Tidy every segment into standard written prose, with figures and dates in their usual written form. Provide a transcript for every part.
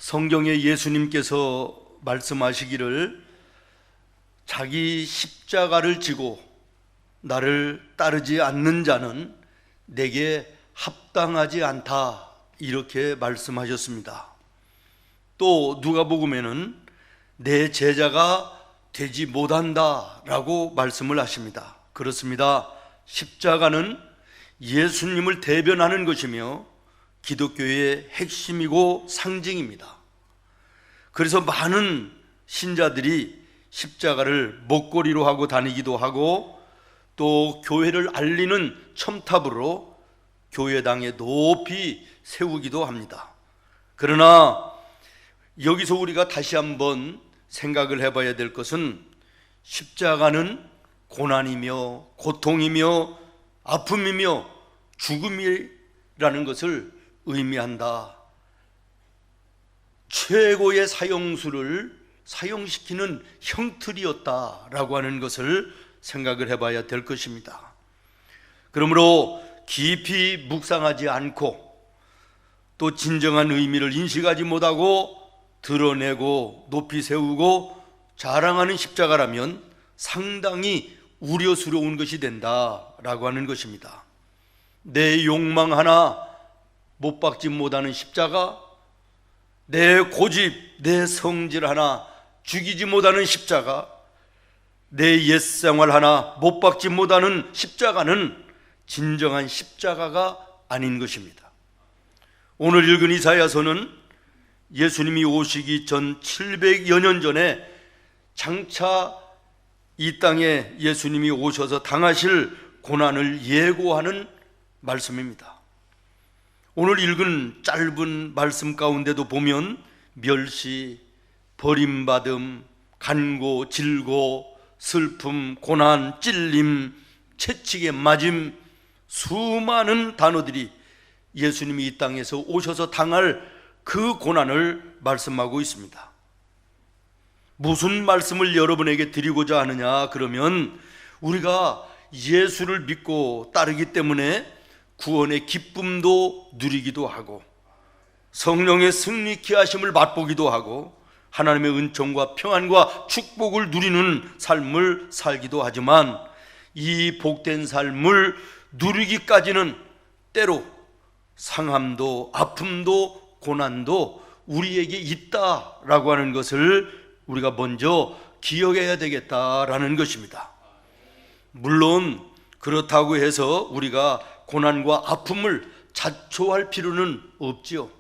성경에 예수님께서 말씀하시기를 자기 십자가를 지고 나를 따르지 않는 자는 내게 합당하지 않다, 이렇게 말씀하셨습니다. 또 누가복음에는 내 제자가 되지 못한다 라고 말씀을 하십니다. 그렇습니다. 십자가는 예수님을 대변하는 것이며 기독교의 핵심이고 상징입니다. 그래서 많은 신자들이 십자가를 목걸이로 하고 다니기도 하고, 또 교회를 알리는 첨탑으로 교회당에 높이 세우기도 합니다. 그러나 여기서 우리가 다시 한번 생각을 해봐야 될 것은, 십자가는 고난이며 고통이며 아픔이며 죽음이라는 것을 의미한다. 최고의 사형수를 사용시키는 형틀이었다라고 하는 것을 생각을 해봐야 될 것입니다. 그러므로 깊이 묵상하지 않고 또 진정한 의미를 인식하지 못하고 드러내고 높이 세우고 자랑하는 십자가라면 상당히 우려스러운 것이 된다라고 하는 것입니다. 내 욕망 하나 못 박지 못하는 십자가, 내 고집, 내 성질 하나 죽이지 못하는 십자가, 내 옛생활 하나 못 박지 못하는 십자가는 진정한 십자가가 아닌 것입니다. 오늘 읽은 이사야서는 예수님이 오시기 전 700여 년 전에 장차 이 땅에 예수님이 오셔서 당하실 고난을 예고하는 말씀입니다. 오늘 읽은 짧은 말씀 가운데도 보면 멸시, 버림받음, 간고, 질고, 슬픔, 고난, 찔림, 채찍에 맞음, 수많은 단어들이 예수님이 이 땅에서 오셔서 당할 그 고난을 말씀하고 있습니다. 무슨 말씀을 여러분에게 드리고자 하느냐 그러면, 우리가 예수를 믿고 따르기 때문에 구원의 기쁨도 누리기도 하고 성령의 승리케 하심을 맛보기도 하고 하나님의 은총과 평안과 축복을 누리는 삶을 살기도 하지만, 이 복된 삶을 누리기까지는 때로 상함도 아픔도 고난도 우리에게 있다라고 하는 것을 우리가 먼저 기억해야 되겠다라는 것입니다. 물론 그렇다고 해서 우리가 고난과 아픔을 자초할 필요는 없지요.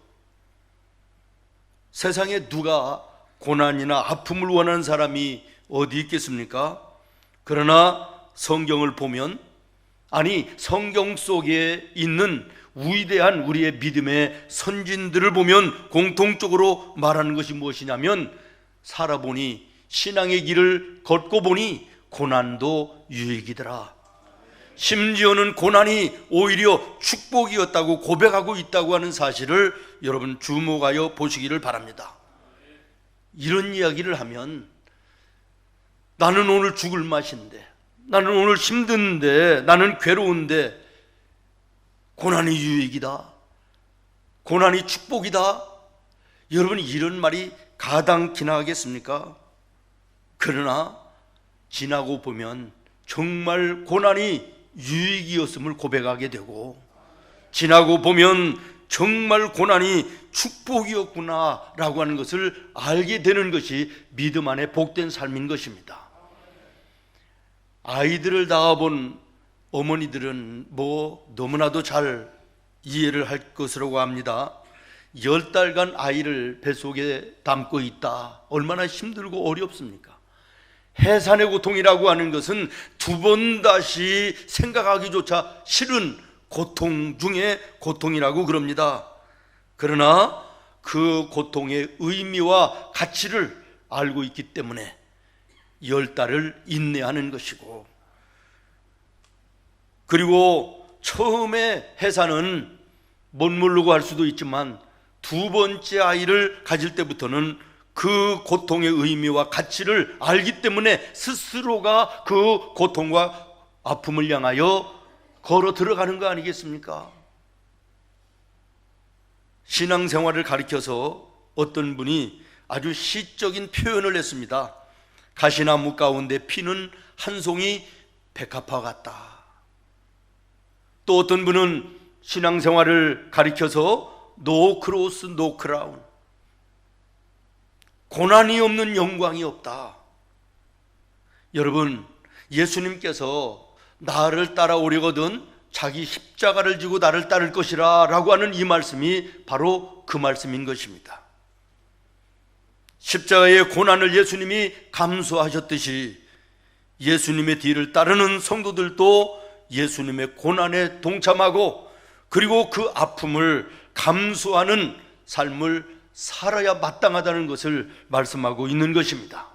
세상에 누가 고난이나 아픔을 원하는 사람이 어디 있겠습니까? 그러나 성경을 보면, 아니 성경 속에 있는 위대한 우리의 믿음의 선진들을 보면 공통적으로 말하는 것이 무엇이냐면, 살아보니 신앙의 길을 걷고 보니 고난도 유익이더라. 심지어는 고난이 오히려 축복이었다고 고백하고 있다고 하는 사실을 여러분 주목하여 보시기를 바랍니다. 이런 이야기를 하면, 나는 오늘 죽을 맛인데, 나는 오늘 힘든데, 나는 괴로운데 고난이 유익이다, 고난이 축복이다, 여러분 이런 말이 가당키나 하겠습니까? 그러나 지나고 보면 정말 고난이 유익이었음을 고백하게 되고, 지나고 보면 정말 고난이 축복이었구나 라고 하는 것을 알게 되는 것이 믿음 안에 복된 삶인 것입니다. 아이들을 낳아본 어머니들은 너무나도 잘 이해를 할 것이라고 합니다. 10달간 아이를 뱃속에 담고 있다, 얼마나 힘들고 어렵습니까? 해산의 고통이라고 하는 것은 두 번 다시 생각하기조차 싫은 고통 중에 고통이라고 그럽니다. 그러나 그 고통의 의미와 가치를 알고 있기 때문에 10달을 인내하는 것이고, 그리고 처음에 해산은 못 모르고 할 수도 있지만 두 번째 아이를 가질 때부터는 그 고통의 의미와 가치를 알기 때문에 스스로가 그 고통과 아픔을 향하여 걸어 들어가는 거 아니겠습니까? 신앙생활을 가리켜서 어떤 분이 아주 시적인 표현을 했습니다. 가시나무 가운데 피는 한 송이 백합화 같다. 또 어떤 분은 신앙생활을 가리켜서 노 크로스 노 크라운, 고난이 없는 영광이 없다. 여러분, 예수님께서 나를 따라오려거든 자기 십자가를 지고 나를 따를 것이라 라고 하는 이 말씀이 바로 그 말씀인 것입니다. 십자가의 고난을 예수님이 감수하셨듯이 예수님의 뒤를 따르는 성도들도 예수님의 고난에 동참하고 그리고 그 아픔을 감수하는 삶을 살아야 마땅하다는 것을 말씀하고 있는 것입니다.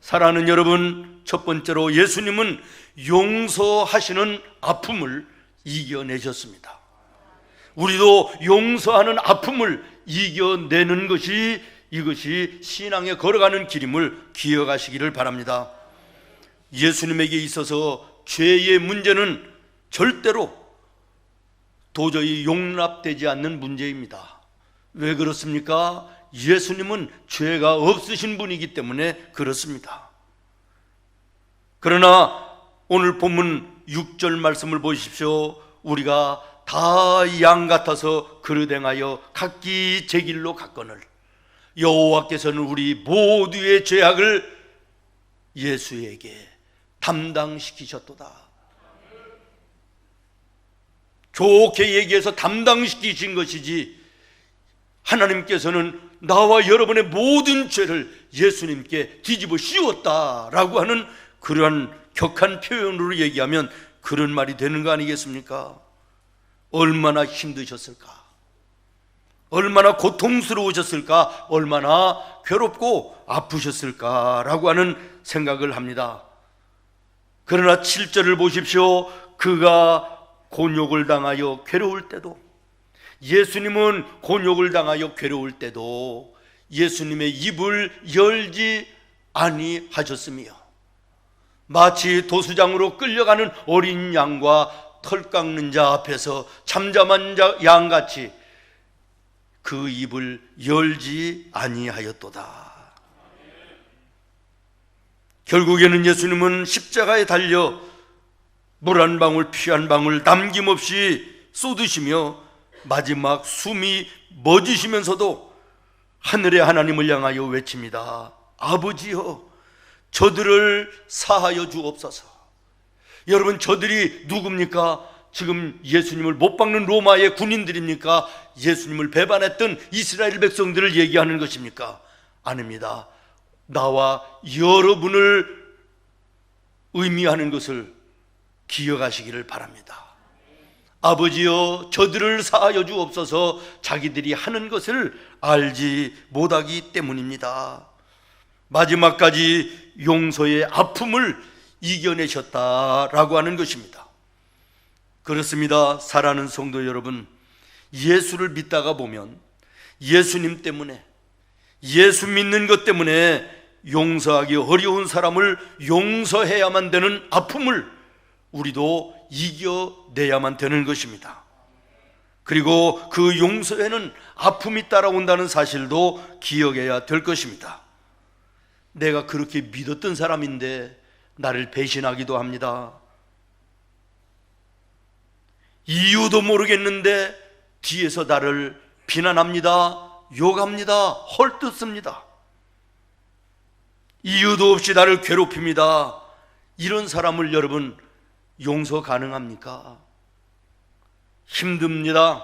사랑하는 여러분, 첫 번째로 예수님은 용서하시는 아픔을 이겨내셨습니다. 우리도 용서하는 아픔을 이겨내는 것이 이것이 신앙에 걸어가는 길임을 기억하시기를 바랍니다. 예수님에게 있어서 죄의 문제는 절대로 도저히 용납되지 않는 문제입니다. 왜 그렇습니까? 예수님은 죄가 없으신 분이기 때문에 그렇습니다. 그러나 오늘 본문 6절 말씀을 보십시오. 우리가 다 양 같아서 그릇 행하여 각기 제 길로 갔거늘 여호와께서는 우리 모두의 죄악을 예수에게 담당시키셨도다. 좋게 얘기해서 담당시키신 것이지, 하나님께서는 나와 여러분의 모든 죄를 예수님께 뒤집어 씌웠다라고 하는 그러한 격한 표현으로 얘기하면 그런 말이 되는 거 아니겠습니까? 얼마나 힘드셨을까? 얼마나 고통스러우셨을까? 얼마나 괴롭고 아프셨을까라고 하는 생각을 합니다. 그러나 7절을 보십시오. 그가 곤욕을 당하여 괴로울 때도, 예수님은 곤욕을 당하여 괴로울 때도 예수님의 입을 열지 아니하셨으며 마치 도수장으로 끌려가는 어린 양과 털 깎는 자 앞에서 잠잠한 양같이 그 입을 열지 아니하였도다. 결국에는 예수님은 십자가에 달려 물 한 방울 피 한 방울 남김없이 쏟으시며 마지막 숨이 멎으시면서도 하늘의 하나님을 향하여 외칩니다. 아버지여, 저들을 사하여 주옵소서. 여러분, 저들이 누굽니까? 지금 예수님을 못 박는 로마의 군인들입니까? 예수님을 배반했던 이스라엘 백성들을 얘기하는 것입니까? 아닙니다. 나와 여러분을 의미하는 것을 기억하시기를 바랍니다. 아버지여, 저들을 사하여 주옵소서. 자기들이 하는 것을 알지 못하기 때문입니다. 마지막까지 용서의 아픔을 이겨내셨다라고 하는 것입니다. 그렇습니다. 사랑하는 성도 여러분, 예수를 믿다가 보면 예수님 때문에, 예수 믿는 것 때문에 용서하기 어려운 사람을 용서해야만 되는 아픔을 우리도 이겨내야만 되는 것입니다. 그리고 그 용서에는 아픔이 따라온다는 사실도 기억해야 될 것입니다. 내가 그렇게 믿었던 사람인데 나를 배신하기도 합니다. 이유도 모르겠는데 뒤에서 나를 비난합니다. 욕합니다. 헐뜯습니다. 이유도 없이 나를 괴롭힙니다. 이런 사람을 여러분 용서 가능합니까? 힘듭니다.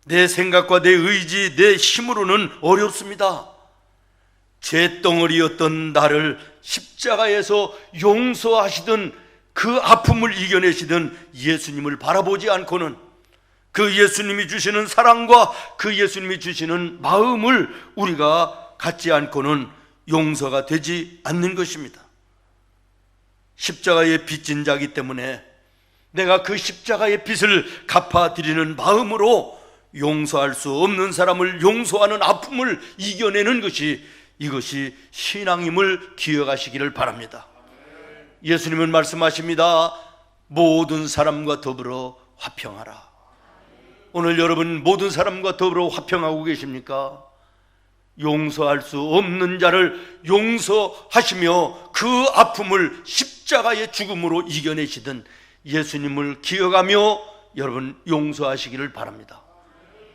내 생각과 내 의지, 내 힘으로는 어렵습니다. 죄덩어리였던 나를 십자가에서 용서하시던 그 아픔을 이겨내시던 예수님을 바라보지 않고는, 그 예수님이 주시는 사랑과 그 예수님이 주시는 마음을 우리가 갖지 않고는 용서가 되지 않는 것입니다. 십자가의 빚진 자이기 때문에 내가 그 십자가의 빚을 갚아드리는 마음으로 용서할 수 없는 사람을 용서하는 아픔을 이겨내는 것이, 이것이 신앙임을 기억하시기를 바랍니다. 예수님은 말씀하십니다. 모든 사람과 더불어 화평하라. 오늘 여러분 모든 사람과 더불어 화평하고 계십니까? 용서할 수 없는 자를 용서하시며 그 아픔을 십자가의 죽음으로 이겨내시던 예수님을 기억하며 여러분 용서하시기를 바랍니다.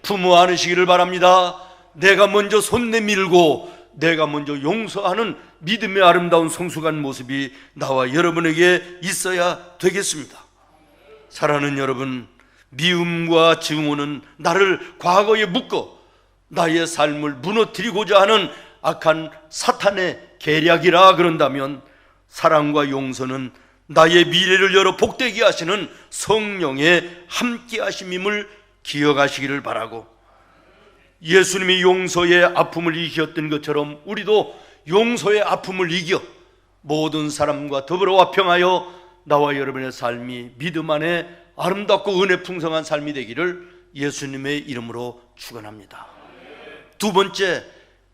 부모 안으시기를 바랍니다. 내가 먼저 손 내밀고 내가 먼저 용서하는 믿음의 아름다운 성숙한 모습이 나와 여러분에게 있어야 되겠습니다. 사랑하는 여러분, 미움과 증오는 나를 과거에 묶어 나의 삶을 무너뜨리고자 하는 악한 사탄의 계략이라 그런다면, 사랑과 용서는 나의 미래를 열어 복되게 하시는 성령의 함께 하심임을 기억하시기를 바라고, 예수님이 용서의 아픔을 이기셨던 것처럼 우리도 용서의 아픔을 이겨 모든 사람과 더불어 화평하여 나와 여러분의 삶이 믿음 안에 아름답고 은혜 풍성한 삶이 되기를 예수님의 이름으로 축원합니다. 두 번째,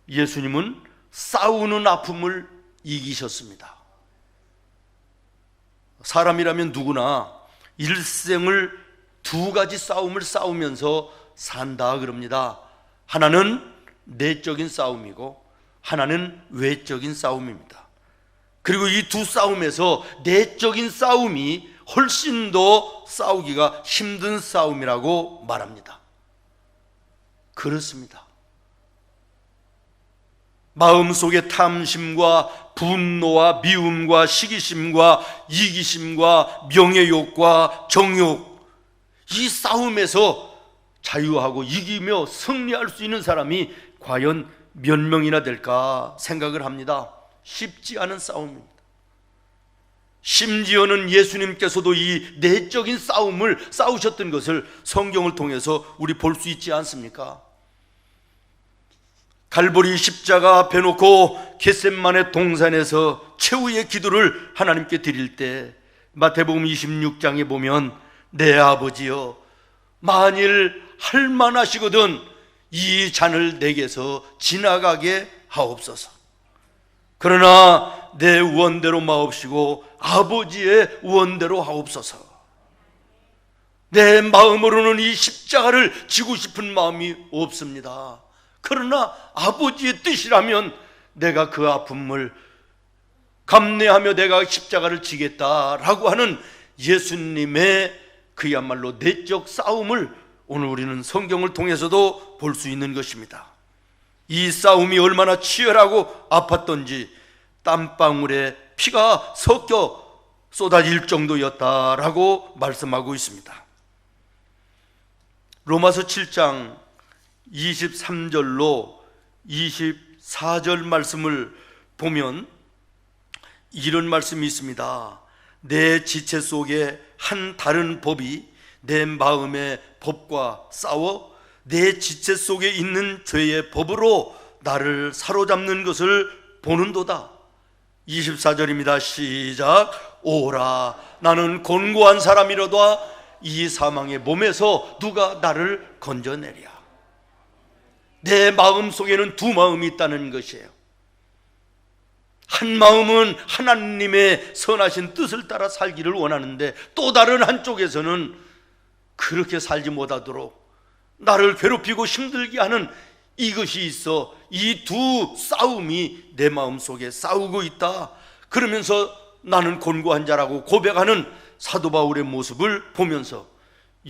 예수님은 싸우는 아픔을 이기셨습니다. 사람이라면 누구나 일생을 두 가지 싸움을 싸우면서 산다 그럽니다. 하나는 내적인 싸움이고 하나는 외적인 싸움입니다. 그리고 이 두 싸움에서 내적인 싸움이 훨씬 더 싸우기가 힘든 싸움이라고 말합니다. 그렇습니다. 마음속의 탐심과 분노와 미움과 시기심과 이기심과 명예욕과 정욕, 이 싸움에서 자유하고 이기며 승리할 수 있는 사람이 과연 몇 명이나 될까 생각을 합니다. 쉽지 않은 싸움입니다. 심지어는 예수님께서도 이 내적인 싸움을 싸우셨던 것을 성경을 통해서 우리 볼 수 있지 않습니까? 갈보리 십자가 앞에 놓고 겟셋마네 동산에서 최후의 기도를 하나님께 드릴 때 마태복음 26장에 보면, 내 아버지여, 만일 할만하시거든 이 잔을 내게서 지나가게 하옵소서. 그러나 내 원대로 마옵시고 아버지의 원대로 하옵소서. 내 마음으로는 이 십자가를 지고 싶은 마음이 없습니다. 그러나 아버지의 뜻이라면 내가 그 아픔을 감내하며 내가 십자가를 지겠다라고 하는 예수님의 그야말로 내적 싸움을 오늘 우리는 성경을 통해서도 볼 수 있는 것입니다. 이 싸움이 얼마나 치열하고 아팠던지 땀방울에 피가 섞여 쏟아질 정도였다라고 말씀하고 있습니다. 로마서 7장 23절로 24절 말씀을 보면 이런 말씀이 있습니다. 내 지체 속에 한 다른 법이 내 마음의 법과 싸워 내 지체 속에 있는 죄의 법으로 나를 사로잡는 것을 보는도다. 24절입니다. 시작. 오라, 나는 곤고한 사람이로다. 이 사망의 몸에서 누가 나를 건져내랴. 내 마음 속에는 두 마음이 있다는 것이에요. 한 마음은 하나님의 선하신 뜻을 따라 살기를 원하는데, 또 다른 한쪽에서는 그렇게 살지 못하도록 나를 괴롭히고 힘들게 하는 이것이 있어 이 두 싸움이 내 마음 속에 싸우고 있다. 그러면서 나는 곤고한 자라고 고백하는 사도 바울의 모습을 보면서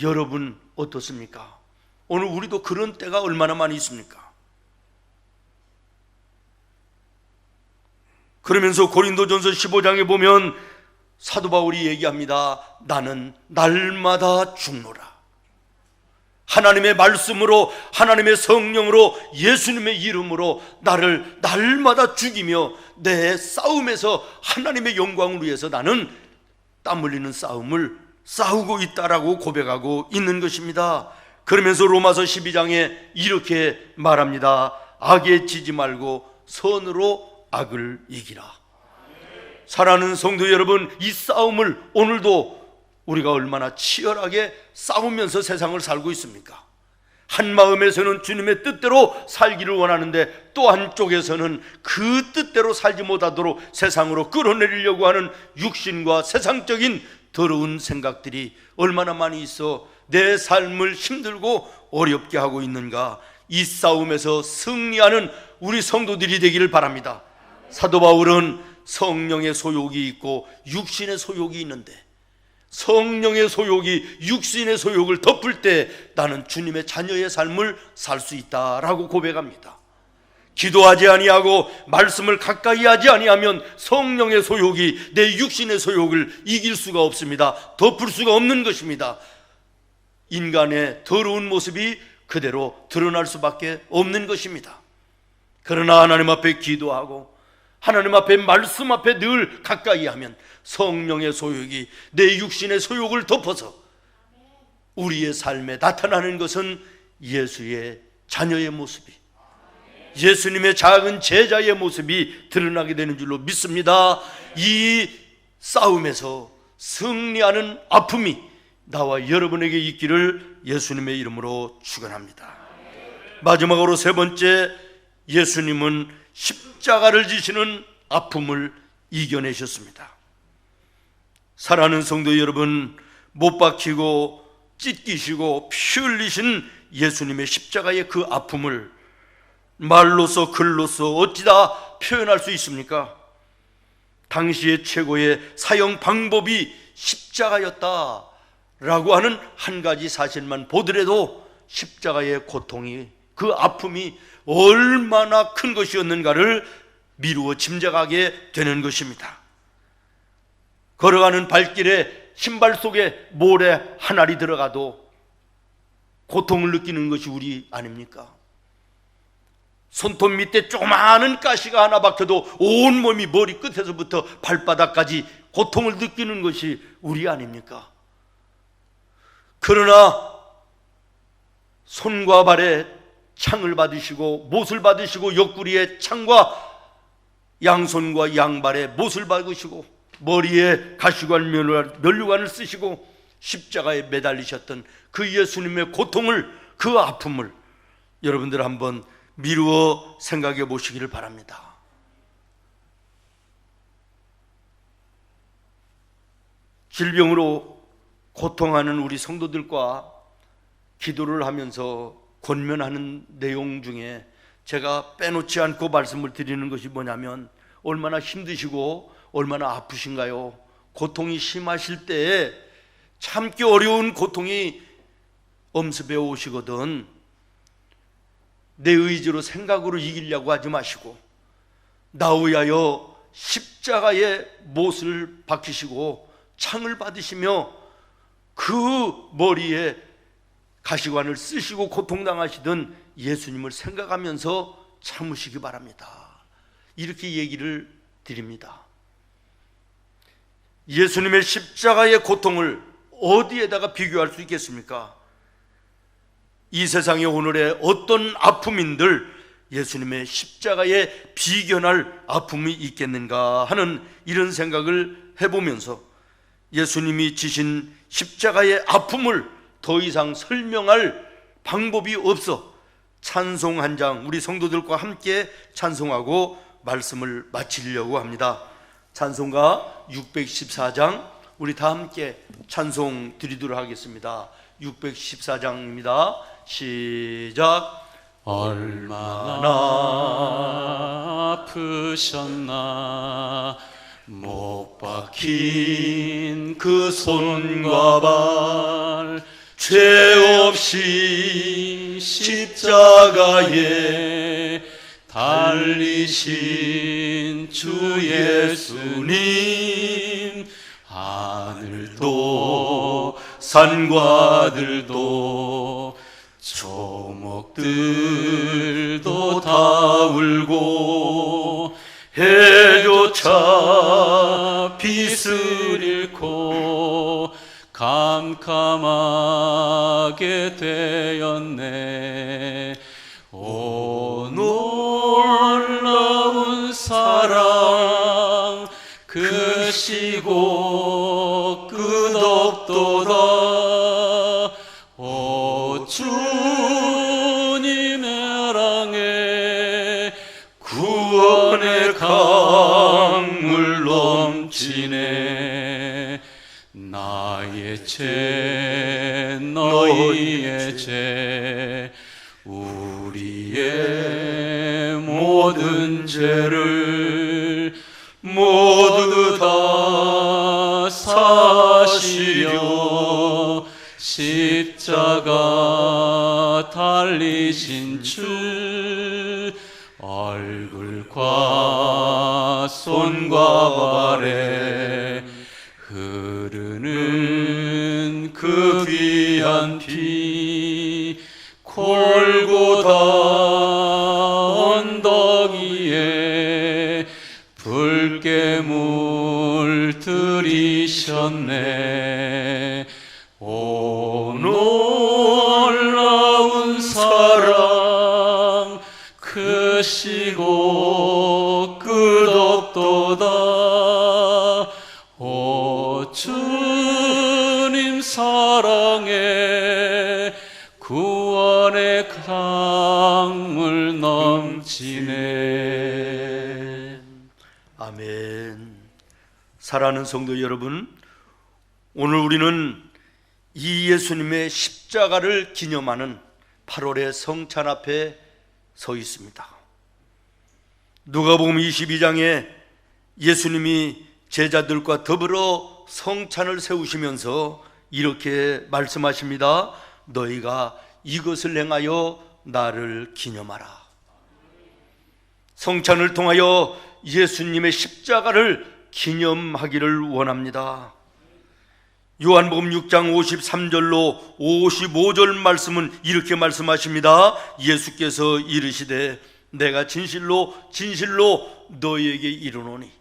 여러분 어떻습니까? 오늘 우리도 그런 때가 얼마나 많이 있습니까? 그러면서 고린도전서 15장에 보면 사도 바울이 얘기합니다. 나는 날마다 죽노라. 하나님의 말씀으로, 하나님의 성령으로, 예수님의 이름으로 나를 날마다 죽이며 내 싸움에서 하나님의 영광을 위해서 나는 땀 흘리는 싸움을 싸우고 있다라고 고백하고 있는 것입니다. 그러면서 로마서 12장에 이렇게 말합니다. 악에 지지 말고 선으로 악을 이기라. 사랑하는 성도 여러분, 이 싸움을 오늘도 우리가 얼마나 치열하게 싸우면서 세상을 살고 있습니까? 한 마음에서는 주님의 뜻대로 살기를 원하는데, 또 한쪽에서는 그 뜻대로 살지 못하도록 세상으로 끌어내리려고 하는 육신과 세상적인 더러운 생각들이 얼마나 많이 있어 내 삶을 힘들고 어렵게 하고 있는가. 이 싸움에서 승리하는 우리 성도들이 되기를 바랍니다. 사도 바울은 성령의 소욕이 있고 육신의 소욕이 있는데 성령의 소욕이 육신의 소욕을 덮을 때 나는 주님의 자녀의 삶을 살 수 있다라고 고백합니다. 기도하지 아니하고 말씀을 가까이 하지 아니하면 성령의 소욕이 내 육신의 소욕을 이길 수가 없습니다. 덮을 수가 없는 것입니다. 인간의 더러운 모습이 그대로 드러날 수밖에 없는 것입니다. 그러나 하나님 앞에 기도하고 하나님 앞에 말씀 앞에 늘 가까이 하면 성령의 소욕이 내 육신의 소욕을 덮어서 우리의 삶에 나타나는 것은 예수의 자녀의 모습이, 예수님의 작은 제자의 모습이 드러나게 되는 줄로 믿습니다. 이 싸움에서 승리하는 아픔이 나와 여러분에게 있기를 예수님의 이름으로 축원합니다. 마지막으로 세 번째, 예수님은 십자가를 지시는 아픔을 이겨내셨습니다. 사랑하는 성도 여러분, 못 박히고 찢기시고 피 흘리신 예수님의 십자가의 그 아픔을 말로서 글로서 어찌다 표현할 수 있습니까? 당시의 최고의 사형 방법이 십자가였다라고 하는 한 가지 사실만 보더라도 십자가의 고통이, 그 아픔이 얼마나 큰 것이었는가를 미루어 짐작하게 되는 것입니다. 걸어가는 발길에 신발 속에 모래 한 알이 들어가도 고통을 느끼는 것이 우리 아닙니까? 손톱 밑에 조그마한 가시가 하나 박혀도 온몸이 머리 끝에서부터 발바닥까지 고통을 느끼는 것이 우리 아닙니까? 그러나 손과 발에 창을 받으시고 못을 받으시고 옆구리에 창과 양손과 양발에 못을 박으시고 머리에 가시관 면류관을 쓰시고 십자가에 매달리셨던 그 예수님의 고통을, 그 아픔을 여러분들 한번 미루어 생각해 보시기를 바랍니다. 질병으로 고통하는 우리 성도들과 기도를 하면서 권면하는 내용 중에 제가 빼놓지 않고 말씀을 드리는 것이 뭐냐면, 얼마나 힘드시고 얼마나 아프신가요? 고통이 심하실 때에 참기 어려운 고통이 엄습해 오시거든 내 의지로 생각으로 이기려고 하지 마시고 나 위하여 십자가에 못을 박히시고 창을 받으시며 그 머리에 가시관을 쓰시고 고통당하시던 예수님을 생각하면서 참으시기 바랍니다. 이렇게 얘기를 드립니다. 예수님의 십자가의 고통을 어디에다가 비교할 수 있겠습니까? 이 세상의 오늘의 어떤 아픔인들 예수님의 십자가에 비견할 아픔이 있겠는가 하는 이런 생각을 해보면서 예수님이 지신 십자가의 아픔을 더 이상 설명할 방법이 없어 찬송 한 장 우리 성도들과 함께 찬송하고 말씀을 마치려고 합니다. 찬송가 614장 우리 다 함께 찬송 드리도록 하겠습니다. 614장입니다. 시작. 얼마나 아프셨나 못 박힌 그 손과 발 죄 없이 십자가에 달리신 주 예수님, 하늘도 산과 들도 조목들도 다 울고 해조차 빛을 잃고 캄캄하게 되었네. 오 놀라운 사랑 크시고 끝없도다. 오 주님의 사랑에 구원의 강물 넘치네. 나의 죄 너희의 죄 우리 모든 죄를 모두 다 사시려 십자가 달리신 주 얼굴과 손과 발에 흐르는 그 귀한 피 골고다 언덕 위에 붉게 물들이셨네. 오 놀라운 사랑 크시고 끝없도다. 오 주님 사랑에 구원의 강물 넘치네. 아멘. 사랑하는 성도 여러분, 오늘 우리는 이 예수님의 십자가를 기념하는 8월의 성찬 앞에 서 있습니다. 누가복음 22장에 예수님이 제자들과 더불어 성찬을 세우시면서 이렇게 말씀하십니다. 너희가 이것을 행하여 나를 기념하라. 성찬을 통하여 예수님의 십자가를 기념하기를 원합니다. 요한복음 6장 53절로 55절 말씀은 이렇게 말씀하십니다. 예수께서 이르시되 내가 진실로 진실로 너희에게 이르노니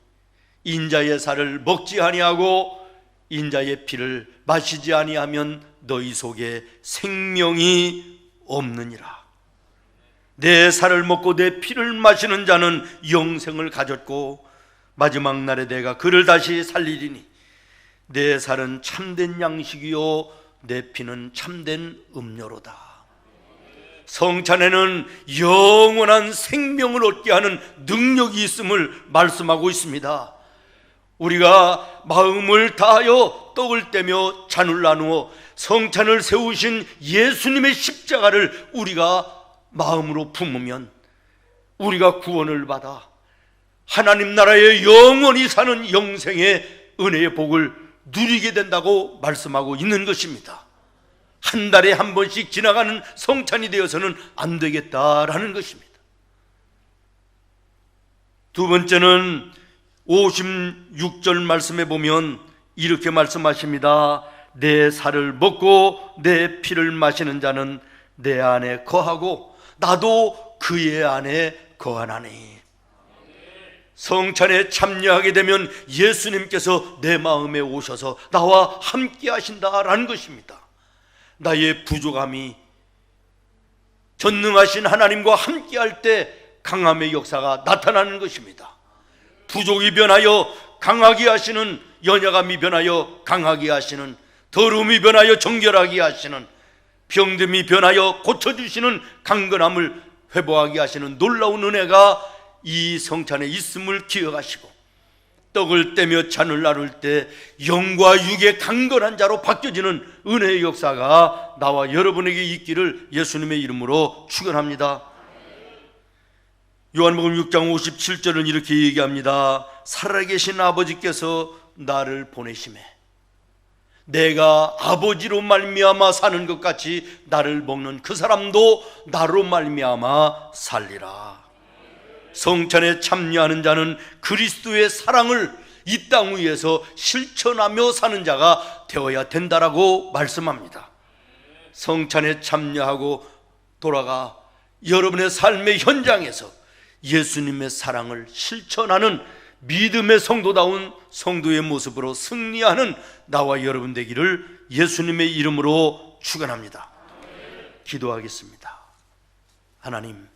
인자의 살을 먹지 아니하고 인자의 피를 마시지 아니하면 너희 속에 생명이 없느니라. 내 살을 먹고 내 피를 마시는 자는 영생을 가졌고 마지막 날에 내가 그를 다시 살리리니 내 살은 참된 양식이요 내 피는 참된 음료로다. 성찬에는 영원한 생명을 얻게 하는 능력이 있음을 말씀하고 있습니다. 우리가 마음을 다하여 떡을 떼며 잔을 나누어 성찬을 세우신 예수님의 십자가를 우리가 마음으로 품으면 우리가 구원을 받아 하나님 나라에 영원히 사는 영생의 은혜의 복을 누리게 된다고 말씀하고 있는 것입니다. 한 달에 한 번씩 지나가는 성찬이 되어서는 안 되겠다라는 것입니다. 두 번째는 56절 말씀에 보면 이렇게 말씀하십니다. 내 살을 먹고 내 피를 마시는 자는 내 안에 거하고 나도 그의 안에 거하나니. 성찬에 참여하게 되면 예수님께서 내 마음에 오셔서 나와 함께 하신다라는 것입니다. 나의 부족함이 전능하신 하나님과 함께 할 때 강함의 역사가 나타나는 것입니다. 부족이 변하여 강하게 하시는, 연약함이 변하여 강하게 하시는, 더러움이 변하여 정결하게 하시는, 병듦이 변하여 고쳐주시는, 강건함을 회복하게 하시는 놀라운 은혜가 이 성찬에 있음을 기억하시고 떡을 떼며 잔을 나눌 때 영과 육의 강건한 자로 바뀌어지는 은혜의 역사가 나와 여러분에게 있기를 예수님의 이름으로 축원합니다. 요한복음 6장 57절은 이렇게 얘기합니다. 살아계신 아버지께서 나를 보내심에 내가 아버지로 말미암아 사는 것 같이 나를 먹는 그 사람도 나로 말미암아 살리라. 성찬에 참여하는 자는 그리스도의 사랑을 이 땅 위에서 실천하며 사는 자가 되어야 된다라고 말씀합니다. 성찬에 참여하고 돌아가 여러분의 삶의 현장에서 예수님의 사랑을 실천하는 믿음의 성도다운 성도의 모습으로 승리하는 나와 여러분 되기를 예수님의 이름으로 축원합니다. 기도하겠습니다. 하나님,